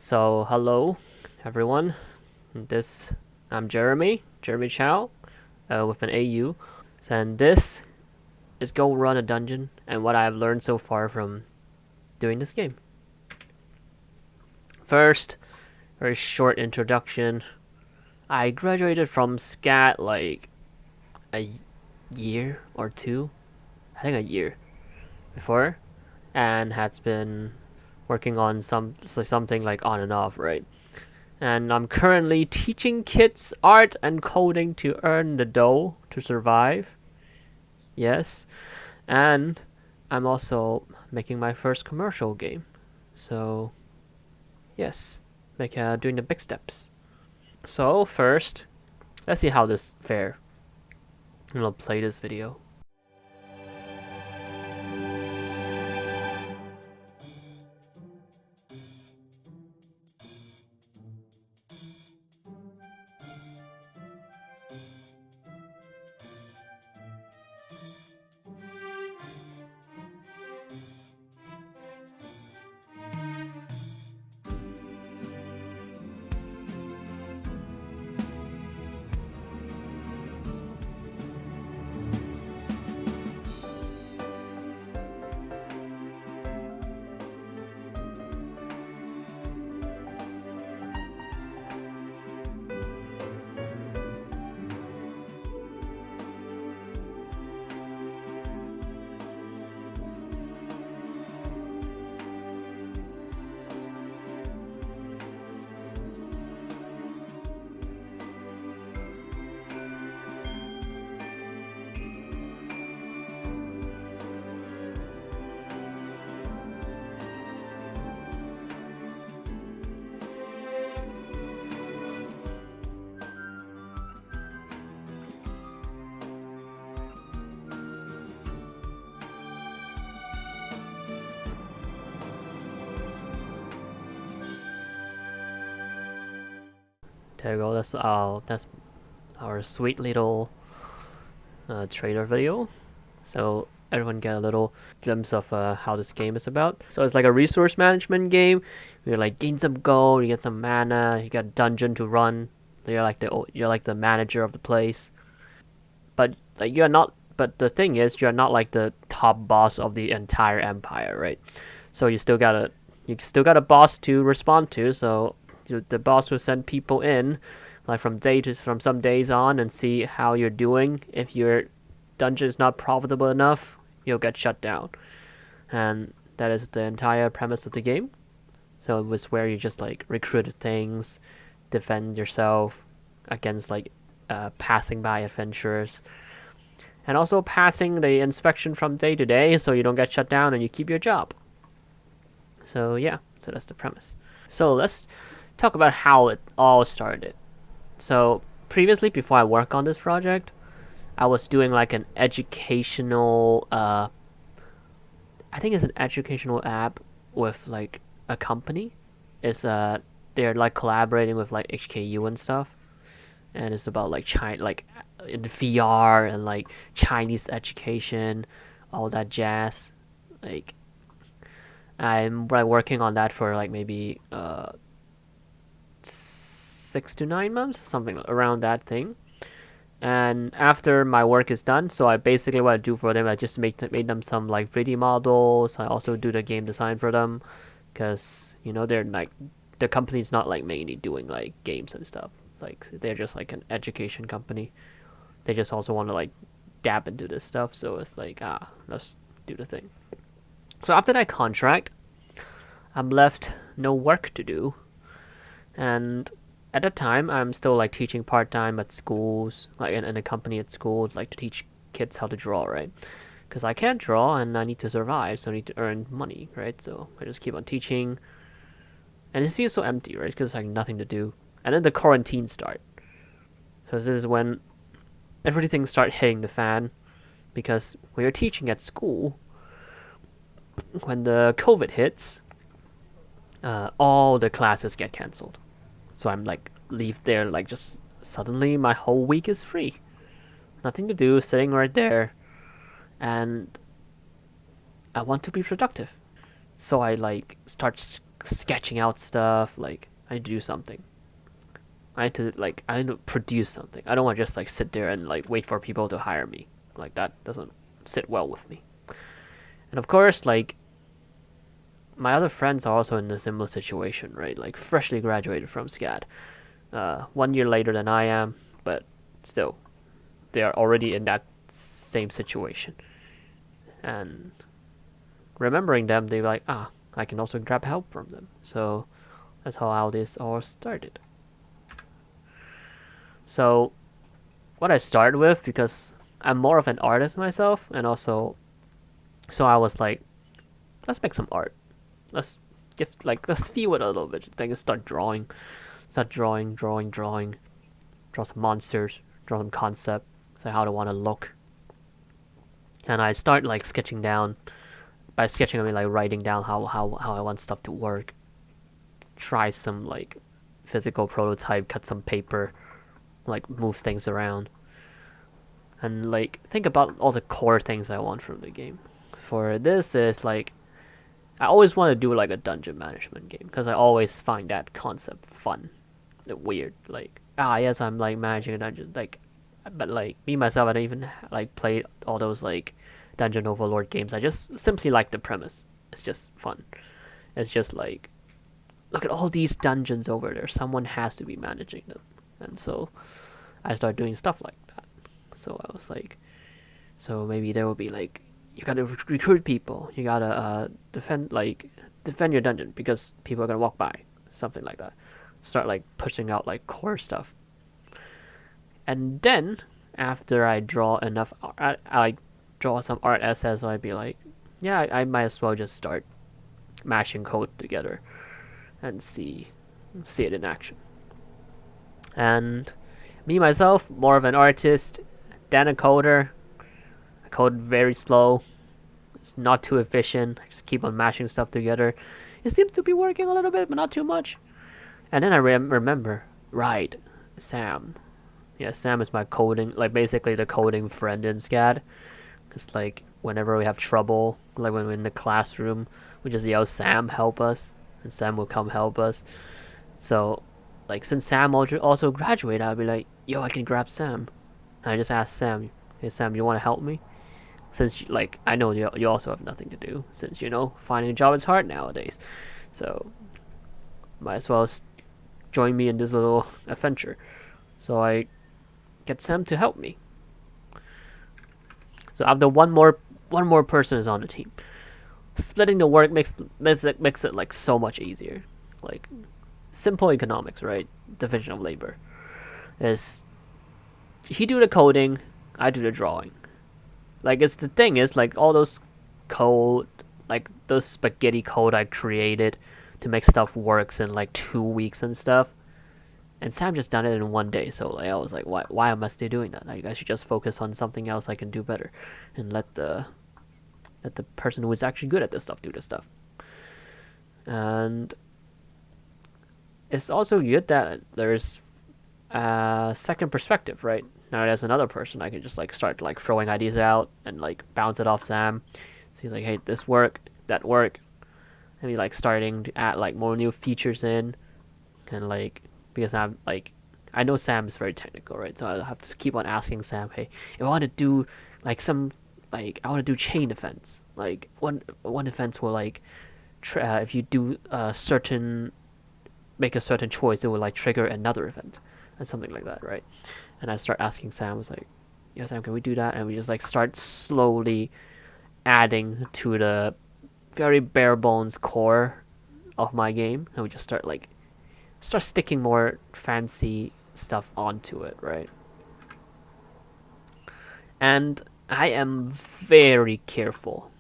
So hello everyone. This I'm Jeremy Chow, with an AU. And this is Go Run a Dungeon and what I've learned so far from doing this game. First, very short introduction. I graduated from SCAT like a year or two, I think a year before, and had been working on something like on and off, right? And I'm currently teaching kids art and coding to earn the dough to survive. Yes, and I'm also making my first commercial game. So, yes, doing the big steps. So first, let's see how this fare. I'll play this video. There you go. That's our sweet little trailer video. So everyone get a little glimpse of how this game is about. So it's like a resource management game. You like gain some gold, you get some mana, you got a dungeon to run. You're like the manager of the place. But like you're not. But the thing is, you're not like the top boss of the entire empire, right? So you still got a boss to respond to. So the boss will send people in, like from some days on, and see how you're doing. If your dungeon is not profitable enough, you'll get shut down, and that is the entire premise of the game. So it was where you just like recruit things, defend yourself against like passing by adventurers, and also passing the inspection from day to day, so you don't get shut down and you keep your job. So yeah, so that's the premise. So let's talk about how it all started. So previously, before I work on this project, I was doing like an educational I think it's an educational app with like a company. It's they're like collaborating with like HKU and stuff, and it's about like China, like in VR and like Chinese education, all that jazz. Like I'm like working on that for like maybe 6 to 9 months, something around that thing. And after my work is done, so I basically what I do for them, I just made them some like 3D models. I also do the game design for them, because they're like the company's not like mainly doing like games and stuff. Like they're just like an education company. They just also want to like dab into this stuff, so it's like let's do the thing. So after that contract, I'm left no work to do, and at that time I'm still like teaching part-time at schools, like in a company at school, like to teach kids how to draw, right? Because I can't draw and I need to survive, so I need to earn money, right? So I just keep on teaching, and it feels so empty, right? Because like nothing to do. And then the quarantine start, so this is when everything start hitting the fan, because when you're teaching at school, when the COVID hits, all the classes get cancelled. So I'm like leave there, like just suddenly my whole week is free, nothing to do, sitting right there, and I want to be productive. So I like start sketching out stuff. Like I need to do something. I need to produce something. I don't want to just like sit there and like wait for people to hire me. Like that doesn't sit well with me. And of course, like my other friends are also in a similar situation, right? Like freshly graduated from SCAD, 1 year later than I am, but still, they are already in that same situation. And remembering them, they're like, I can also grab help from them. So that's how this all started. So what I started with, because I'm more of an artist myself, and also, so I was like, let's make some art. Let's let's feel it a little bit. Then start drawing, draw some monsters, draw some concept, say how I want to look, and I start like sketching down. By sketching, I mean like writing down how I want stuff to work. Try some like physical prototype, cut some paper, like move things around, and like think about all the core things I want from the game. For this is like I always want to do like a dungeon management game because I always find that concept fun, weird. Like yes, I'm like managing a dungeon, like, but like me myself, I don't even like play all those like dungeon overlord games. I just simply like the premise. It's just fun. It's just like, look at all these dungeons over there. Someone has to be managing them, and so I started doing stuff like that. So I was like, so maybe there will be like, you gotta recruit people. You gotta defend your dungeon because people are gonna walk by, something like that. Start like pushing out like core stuff, and then after I draw enough, I like draw some art assets. So I'd be like, yeah, I might as well just start mashing code together and see it in action. And me myself, more of an artist than a coder. I code very slow. It's not too efficient. I just keep on mashing stuff together. It seems to be working a little bit, but not too much. And then I remember, right, Sam. Yeah, Sam is my coding, like basically the coding friend in SCAD. Because like whenever we have trouble, like when we're in the classroom, we just yell, Sam, help us. And Sam will come help us. So like since Sam also graduated, I'll be like, yo, I can grab Sam. And I just ask Sam, hey Sam, you want to help me? Since like I know you also have nothing to do, since finding a job is hard nowadays. So might as well join me in this little adventure. So I get Sam to help me. So after one more person is on the team, splitting the work makes it like so much easier. Like simple economics, right? Division of labor is he do the coding, I do the drawing. Like it's the thing is like all those code, like those spaghetti code I created to make stuff works in like 2 weeks and stuff. And Sam just done it in 1 day, so like, I was like, why am I still doing that? Like, I should just focus on something else I can do better, and let the person who is actually good at this stuff do this stuff. And it's also good that there's a second perspective, right? Now there's another person I can just like start like throwing ideas out and like bounce it off Sam. See like, hey, this work, that work, and be like starting to add like more new features in, and like. Because I'm like, I know Sam is very technical, right? So I have to keep on asking Sam, hey, if I want to do like I want to do chain defense. Like one defense will like, if you do make a certain choice, it will like trigger another event, and something like that, right? And I start asking Sam, I was like, yeah, Sam, can we do that? And we just like start slowly adding to the very bare bones core of my game, and we just start sticking more fancy stuff onto it, right? And I am very careful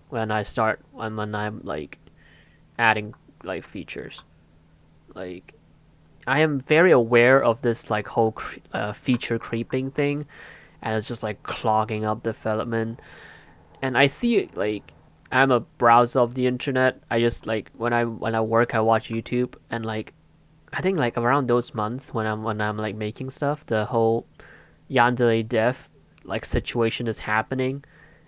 when I'm like adding like features. Like I am very aware of this like whole feature creeping thing, and it's just like clogging up development. And I see like I'm a browser of the internet. I just like when I work, I watch YouTube, and like I think like around those months when I'm like making stuff, the whole Yandere dev like situation is happening,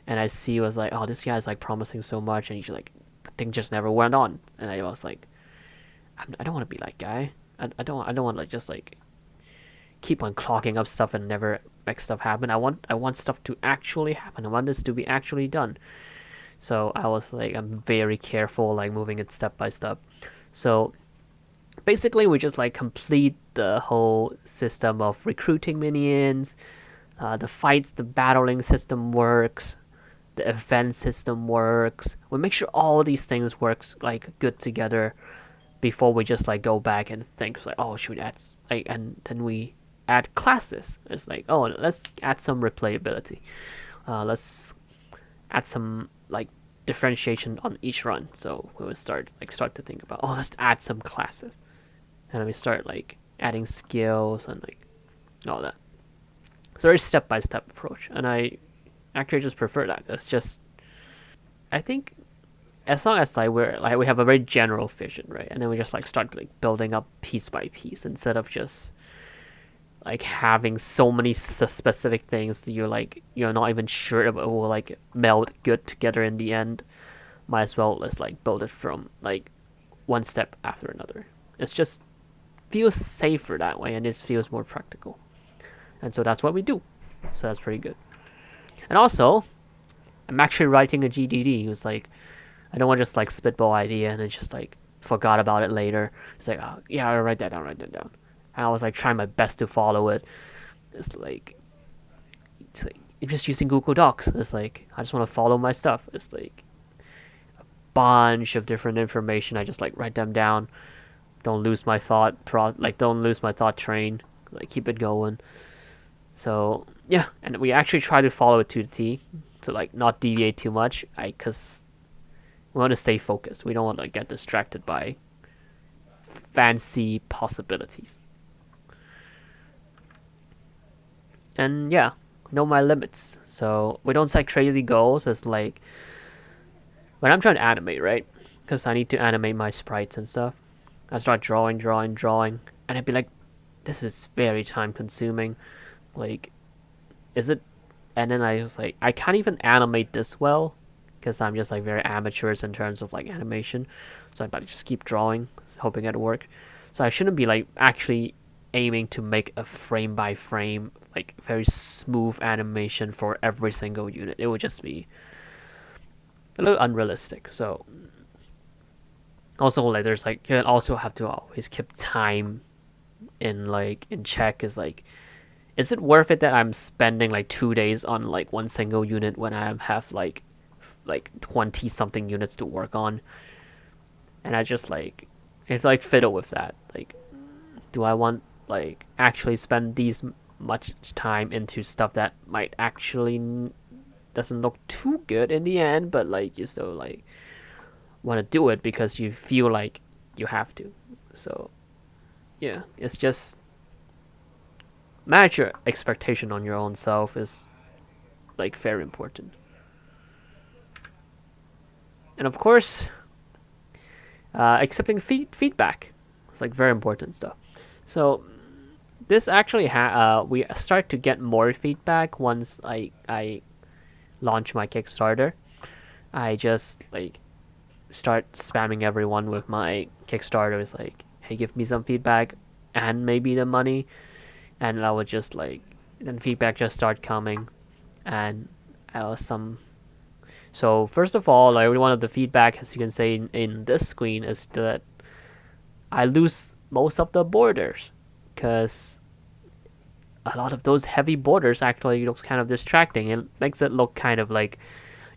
and I was like, oh, this guy's like promising so much, and he's like, the thing just never went on, and I was like, I don't want to be that guy. I don't want to like just like keep on clogging up stuff and never make stuff happen. I want stuff to actually happen. I want this to be actually done. So I was like, I'm very careful, like moving it step by step. So basically, we just like complete the whole system of recruiting minions. The fights, the battling system works. The event system works. We make sure all these things works like good together before we just like go back and think like, oh, should we add like, and then we add classes. It's like, oh, let's add some replayability. Let's add some like differentiation on each run. So we would start to think about, oh, let's add some classes, and then we start like adding skills and like all that. It's a very step by step approach, and I actually just prefer that. It's just, I think, as long as like we have a very general vision, right, and then we just like start like building up piece by piece instead of just like having so many specific things that you're not even sure if it will like meld good together in the end. Might as well let's like build it from like one step after another. It's just feels safer that way, and it feels more practical, and so that's what we do. So that's pretty good. And also, I'm actually writing a GDD. It was like, I don't want to just like spitball idea and then just like forgot about it later. It's like, oh, yeah, I'll write that down. And I was like trying my best to follow it. It's like I'm just using Google Docs. It's like I just want to follow my stuff. It's like a bunch of different information. I just like write them down. Don't lose my don't lose my thought train. Like keep it going. So yeah, and we actually try to follow it to the T, to like not deviate too much. Because we want to stay focused. We don't want to like, get distracted by fancy possibilities. And yeah, know my limits. So we don't set crazy goals. It's like when I'm trying to animate, right? Because I need to animate my sprites and stuff. I start drawing, and I'd be like, this is very time consuming. Like, is it? And then I was like, I can't even animate this well because I'm just like very amateurish in terms of like animation. So I better just keep drawing, hoping it'll work. So I shouldn't be like actually aiming to make a frame by frame like very smooth animation for every single unit. It would just be a little unrealistic. So also like there's like you also have to always keep time in check. Is like, is it worth it that I'm spending like 2 days on like one single unit when I have like 20 something units to work on? And I just like, it's like fiddle with that. Like, do I want like actually spend these much time into stuff that might actually doesn't look too good in the end, but like you still like want to do it because you feel like you have to. So yeah, it's just manage your expectation on your own self is like very important. And of course, accepting feedback. It's like very important stuff. So this actually we start to get more feedback once I launch my Kickstarter. I just like start spamming everyone with my Kickstarter. It's like, hey, give me some feedback and maybe the money, and I would just like, then feedback just start coming, and some. So first of all, like one of the feedback, as you can see in this screen, is that I lose most of the borders because a lot of those heavy borders actually looks kind of distracting. It makes it look kind of like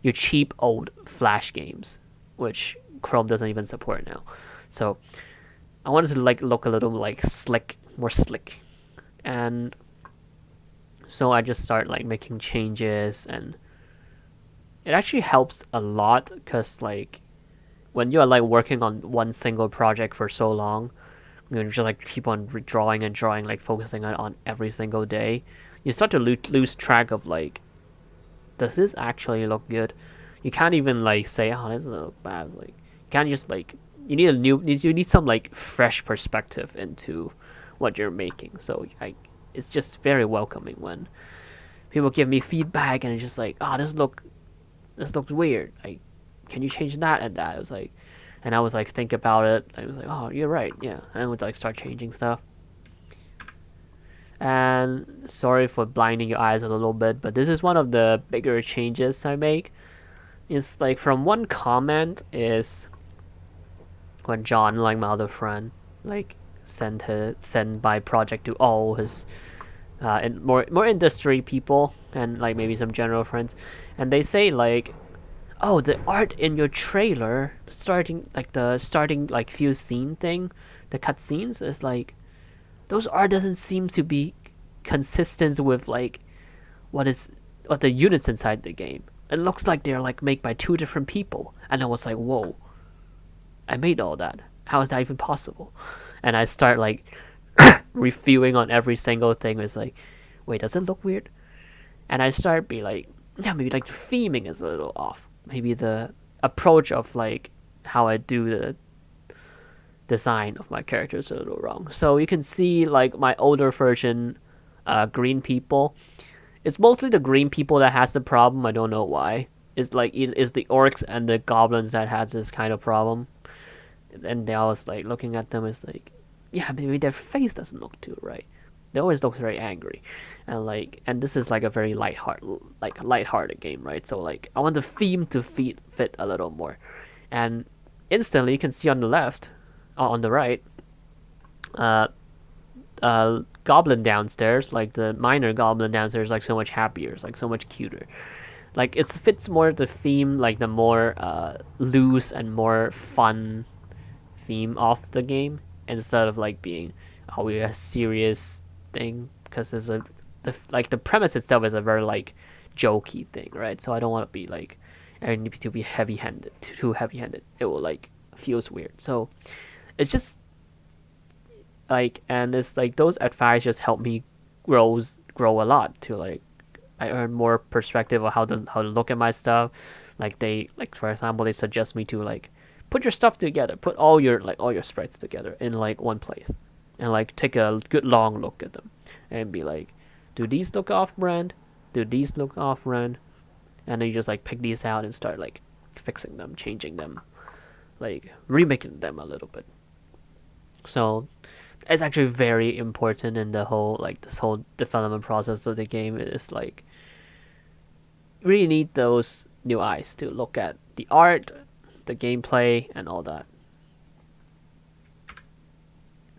your cheap old Flash games, which Chrome doesn't even support now. So I wanted to like look a little like more slick, and so I just start like making changes, and it actually helps a lot because like when you are like working on one single project for so long, you just like keep on drawing and drawing, like focusing on every single day, you start to lose track of like, does this actually look good? You can't even like say, oh, this doesn't look bad. It's like, you can't just like, you need some like fresh perspective into what you're making. So it's just very welcoming when people give me feedback and it's just like, oh, this looks weird. Like, can you change that and that? It was like, And I was like, think about it. I was like, oh, you're right, yeah. And I would like start changing stuff. And sorry for blinding your eyes a little bit, but this is one of the bigger changes I make. It's like from one comment is when John, like my other friend, like send my project to all his and more industry people and like maybe some general friends, and they say like, oh, the art in your trailer starting like few scene thing, the cutscenes is like those art doesn't seem to be consistent with like what the units inside the game. It looks like they're like made by two different people, and I was like, whoa, I made all that. How is that even possible? And I start like reviewing on every single thing. It's like, wait, does it look weird? And I start be like, yeah, maybe like the theming is a little off. Maybe the approach of like how I do the design of my characters is a little wrong. So you can see like my older version, green people. It's mostly the green people that has the problem. I don't know why. It's like it's the orcs and the goblins that has this kind of problem. And I was like looking at them, it's like, yeah, maybe their face doesn't look too right. They always look very angry, and this is like a very lighthearted game, right? So like I want the theme to fit a little more, and instantly you can see on the left, on the right, goblin downstairs, like the minor goblin downstairs, like so much happier, it's like so much cuter. Like it fits more the theme, like the more loose and more fun theme of the game instead of like being always a serious thing, because it's the premise itself is a very like jokey thing, right? So I don't want to be like, I need to be heavy-handed, too heavy-handed. It will like feels weird. So it's just like, and it's like those advice just help me grow a lot to like I earn more perspective of how to look at my stuff. Like they like for example they suggest me to like put your stuff together, put all your sprites together in like one place, and like take a good long look at them, and be like, do these look off brand? Do these look off brand? And then you just like pick these out and start like fixing them, changing them, like remaking them a little bit. So it's actually very important in the whole like this whole development process of the game. Is like really need those new eyes to look at the art, the gameplay, and all that.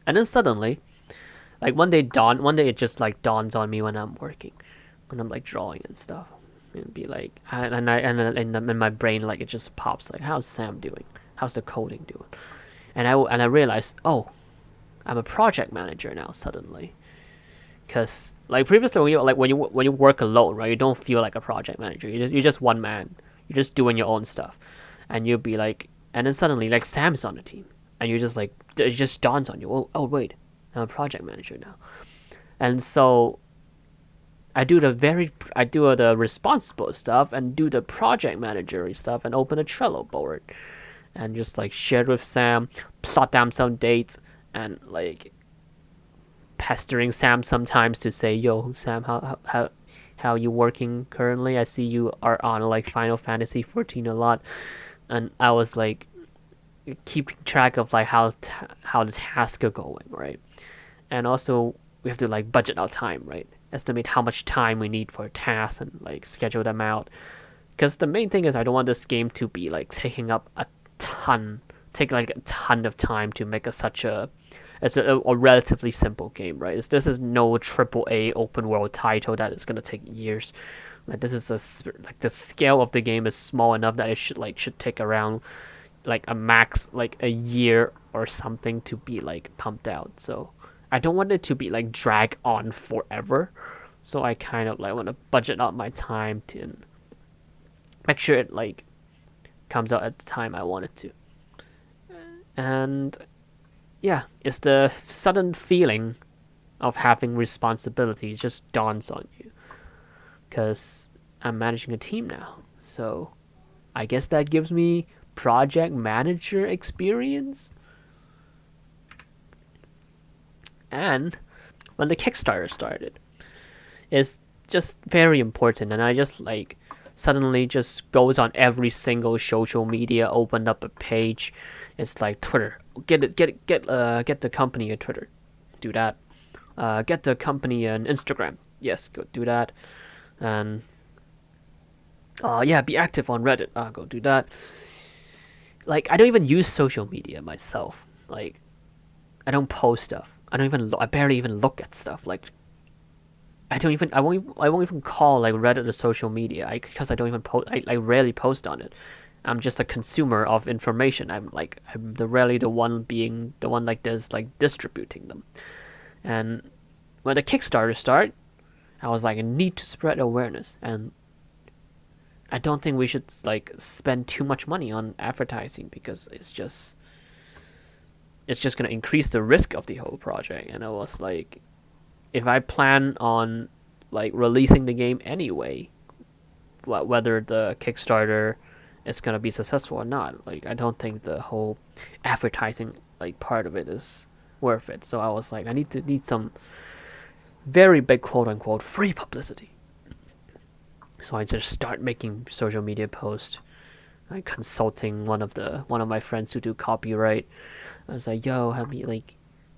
And then suddenly, like one day it just like dawns on me when I'm working, when I'm like drawing and stuff, and be like, and my brain like it just pops like, how's Sam doing? How's the coding doing? And I realize, oh, I'm a project manager now suddenly, because like previously when you work alone, right, you don't feel like a project manager. You're just one man. You're just doing your own stuff, and you'll be like, and then suddenly like Sam's on the team, and you're just like it just dawns on you. Oh wait, I'm a project manager now, and so I do the responsible stuff and do the project managery stuff and open a Trello board, and just like share it with Sam, plot down some dates, and like pestering Sam sometimes to say, yo, Sam, how you working currently? I see you are on like Final Fantasy 14 a lot, and I was like keeping track of like how the tasks are going, right? And also we have to like budget our time, right? Estimate how much time we need for tasks and like schedule them out. Because the main thing is I don't want this game to be like taking up take like a ton of time to make it's a relatively simple game, right? This is no AAA open world title that is gonna take years. Like this is like the scale of the game is small enough that it should take around like a max like a year or something to be like pumped out. So I don't want it to be like drag on forever. So I kind of like want to budget out my time to make sure it like comes out at the time I want it to. And yeah, it's the sudden feeling of having responsibility just dawns on you, because I'm managing a team now. So I guess that gives me project manager experience. And when the Kickstarter started, it's just very important, and I just like suddenly just goes on every single social media, opened up a page, It's like Twitter. Get the company a Twitter. Do that. Get the company an Instagram. Yes, go do that. And yeah, be active on Reddit. Go do that. Like I don't even use social media myself. Like I don't post stuff. I barely even look at stuff. Like I won't even call like Reddit a social media. Because I don't even post. I rarely post on it. I'm just a consumer of information. I'm rarely the one being the one like this like distributing them. And when the Kickstarter started, I was like, I need to spread awareness, and I don't think we should like spend too much money on advertising because it's just gonna increase the risk of the whole project. And I was like, if I plan on like releasing the game anyway, whether the Kickstarter is gonna be successful or not, like I don't think the whole advertising like part of it is worth it. So I was like, I need some very big quote unquote free publicity. So I just start making social media posts, like consulting one of my friends who do copyright. I was like, yo, help me like,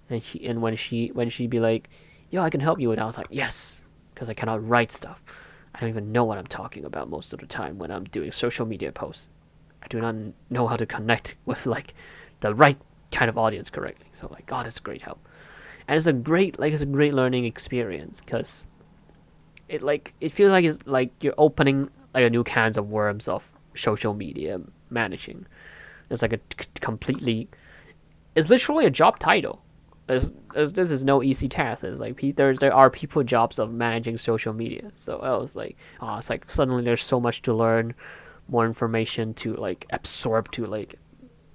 and when she be like, yo, I can help you, and I was like, yes, because I cannot write stuff. I don't even know what I'm talking about most of the time when I'm doing social media posts. I do not know how to connect with like the right kind of audience correctly. So like, God, it's a great help, and it's a great learning experience because it feels like it's like you're opening like a new cans of worms of social media managing. It's like completely. It's literally a job title. This is no easy task. It's like there are people jobs of managing social media. So I was like, oh, it's like suddenly there's so much to learn, more information to like absorb, to like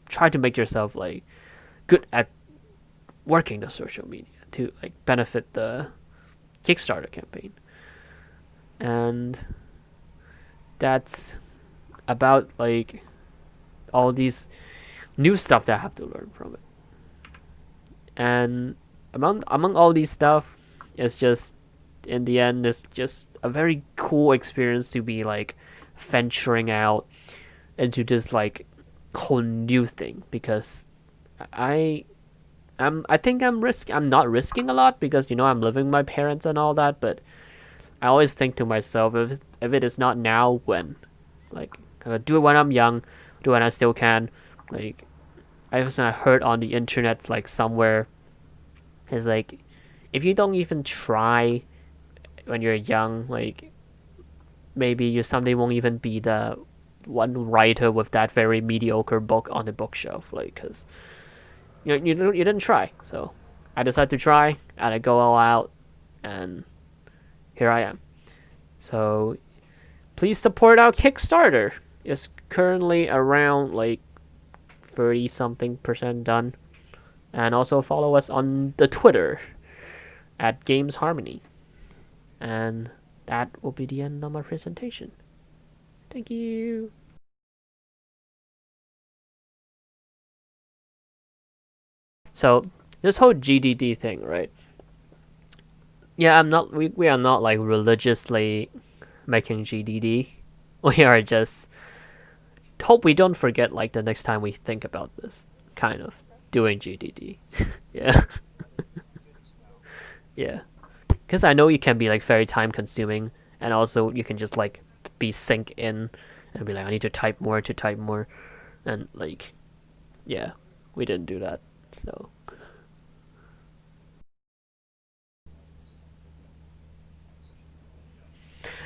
try to make yourself like good at working the social media to like benefit the Kickstarter campaign. And that's about like all these new stuff that I have to learn from it. And among all these stuff, it's just in the end, it's just a very cool experience to be like venturing out into this like whole new thing because I I think I'm not risking a lot because I'm living with my parents and all that, but I always think to myself, if it is not now, when? Like, do it when I'm young, do it when I still can. Like, I heard on the internet, like, somewhere, is like, if you don't even try when you're young, like, maybe you someday won't even be the one writer with that very mediocre book on the bookshelf, like, because you didn't try. So I decided to try, and I go all out, and here I am. So please support our Kickstarter. It's currently around like 30 something percent done. And also follow us on the Twitter at Games Hamoney. And that will be the end of my presentation. Thank you. So this whole GDD thing, right? Yeah, we are not like religiously making GDD. We are just hope we don't forget like the next time we think about this kind of doing GDD. Yeah. Yeah. Because I know it can be like very time consuming, and also you can just like be sink in and be like, I need to type more, and like, yeah, we didn't do that. So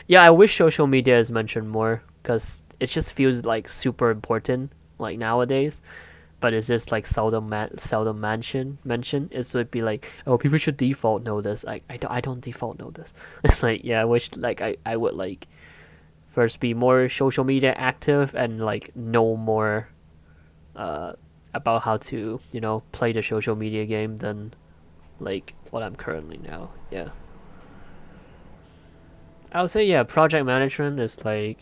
yeah, I wish social media is mentioned more because it just feels like super important like nowadays. But it's just like seldom mention. It would be like, oh, people should default know this. I don't default know this. It's like, yeah, I wish like I would like first be more social media active and like know more uh about how to play the social media game than like what I'm currently now. Yeah, I would say yeah, project management is like,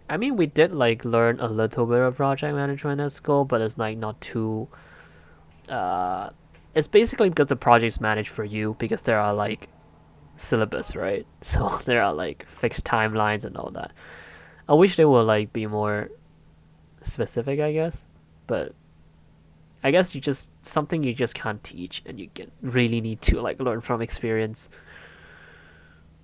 I mean, we did like learn a little bit of project management at school, but it's like not too. Uh, it's basically because the project's managed for you because there are like syllabus, right? So there are like fixed timelines and all that. I wish they would like be more specific, I guess. but I guess you just something you just can't teach, and you really need to like learn from experience.